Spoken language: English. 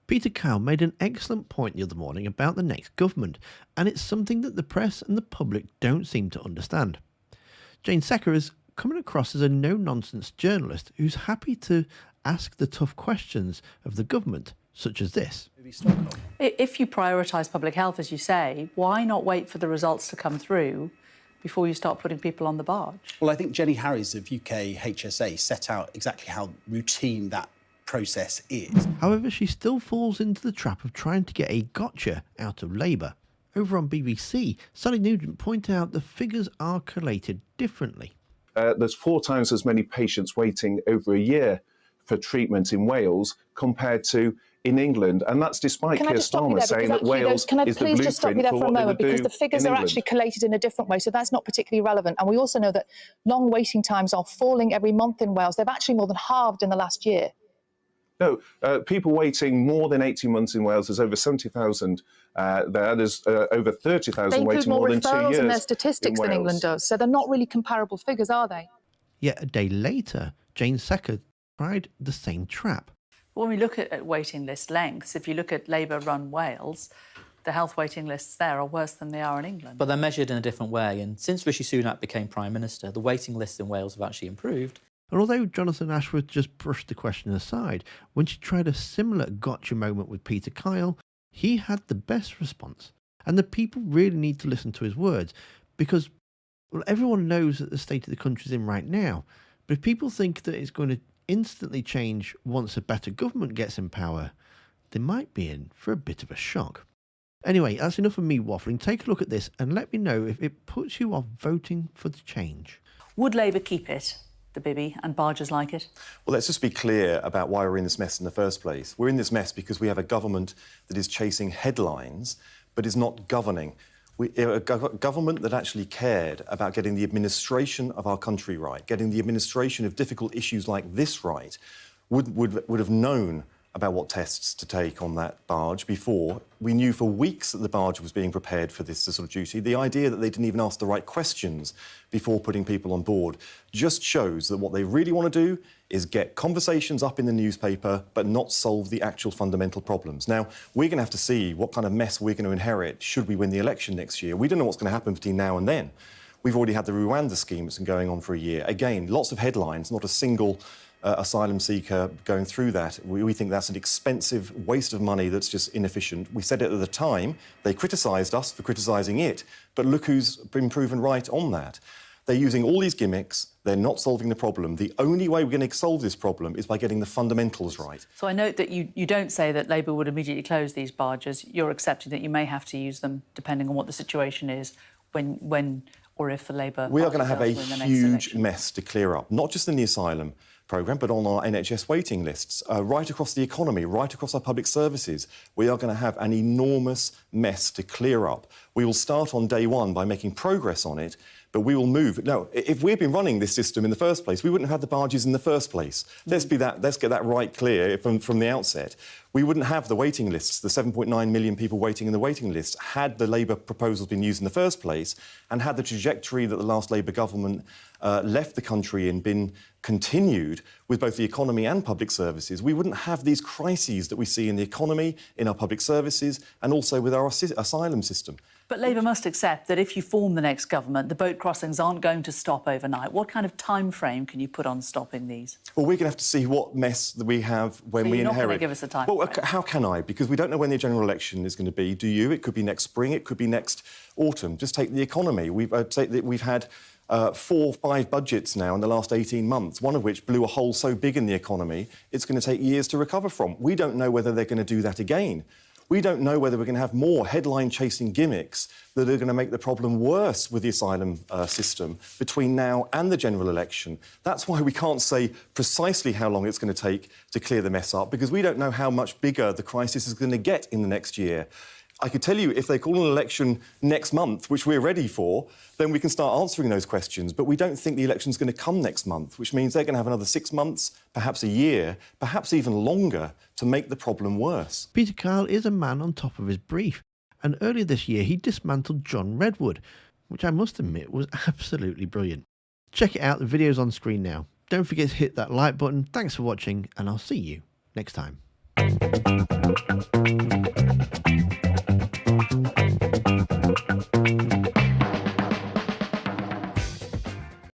Peter Kyle made an excellent point the other morning about the next government, and it's something that the press and the public don't seem to understand. Jane Secker is coming across as a no-nonsense journalist who's happy to ask the tough questions of the government, such as this. If you prioritise public health, as you say, why not wait for the results to come through before you start putting people on the barge? Well, I think Jenny Harries of UK HSA set out exactly how routine that process is. However, she still falls into the trap of trying to get a gotcha out of Labour. Over on BBC, Sally Nugent pointed out the figures are collated differently. There's 4 times as many patients waiting over a year for treatment in Wales compared to in England, and that's despite Keir Starmer saying that Wales is the blueprint for what they would do in England. Can I please just stop you there for a moment, because the figures are actually collated in a different way, so that's not particularly relevant. And we also know that long waiting times are falling every month in Wales. They've actually more than halved in the last year. No, people waiting more than 18 months in Wales. There's over 70,000 there. There's over 30,000 waiting more than 2 years. They include more referrals in their statistics than England does, so they're not really comparable figures, are they? Yet a day later, Jane Secker tried the same trap. When we look at waiting list lengths, if you look at Labour-run Wales, the health waiting lists there are worse than they are in England. But they're measured in a different way, and since Rishi Sunak became Prime Minister, the waiting lists in Wales have actually improved. And although Johnathan Ashworth just brushed the question aside, when she tried a similar gotcha moment with Peter Kyle, he had the best response. And the people really need to listen to his words, because well, everyone knows that the state of the country is in right now. But if people think that it's going to instantly change once a better government gets in power, they might be in for a bit of a shock. Anyway, that's enough of me waffling. Take a look at this and let me know if it puts you off voting for the change. Would Labour keep it, the bibby, and barges like it? Well, let's just be clear about why we're in this mess in the first place. We're in this mess because we have a government that is chasing headlines but is not governing. A government that actually cared about getting the administration of our country right, getting the administration of difficult issues like this right, would have known about what tests to take on that barge before. We knew for weeks that the barge was being prepared for this sort of duty. The idea that they didn't even ask the right questions before putting people on board just shows that what they really want to do is get conversations up in the newspaper but not solve the actual fundamental problems. Now, we're going to have to see what kind of mess we're going to inherit should we win the election next year. We don't know what's going to happen between now and then. We've already had the Rwanda scheme that's been going on for a year. Again, lots of headlines, not a single asylum seeker going through that. We think that's an expensive waste of money that's just inefficient. We said it at the time. They criticised us for criticising it, but look who's been proven right on that. They're using all these gimmicks. They're not solving the problem. The only way we're going to solve this problem is by getting the fundamentals right. So I note that you don't say that Labour would immediately close these barges. You're accepting that you may have to use them depending on what the situation is when or if the Labour... We are going to have a huge mess to clear up, not just in the asylum programme, but on our NHS waiting lists, right across the economy, right across our public services. We are going to have an enormous mess to clear up. We will start on day one by making progress on it, but we will move. Now, if we'd been running this system in the first place, we wouldn't have had the barges in the first place. Let's get that right clear from the outset. We wouldn't have the waiting lists, the 7.9 million people waiting in the waiting list, had the Labour proposals been used in the first place, and had the trajectory that the last Labour government left the country in been continued with both the economy and public services. We wouldn't have these crises that we see in the economy, in our public services, and also with our asylum system. But Labour must accept that if you form the next government, the boat crossings aren't going to stop overnight. What kind of time frame can you put on stopping these? Well, we're going to have to see what mess that we have when we inherit. You're not going to give us a time frame? Well, how can I? Because we don't know when the general election is going to be. Do you? It could be next spring. It could be next autumn. Just take the economy. We've had 4 or 5 budgets now in the last 18 months, one of which blew a hole so big in the economy it's going to take years to recover from. We don't know whether they're going to do that again. We don't know whether we're going to have more headline-chasing gimmicks that are going to make the problem worse with the asylum system between now and the general election. That's why we can't say precisely how long it's going to take to clear the mess up, because we don't know how much bigger the crisis is going to get in the next year. I could tell you if they call an election next month, which we're ready for, then we can start answering those questions. But we don't think the election's going to come next month, which means they're going to have another 6 months, perhaps a year, perhaps even longer to make the problem worse. Peter Kyle is a man on top of his brief, and earlier this year he dismantled John Redwood, which I must admit was absolutely brilliant. Check it out, the video's on screen now. Don't forget to hit that like button. Thanks for watching, and I'll see you next time.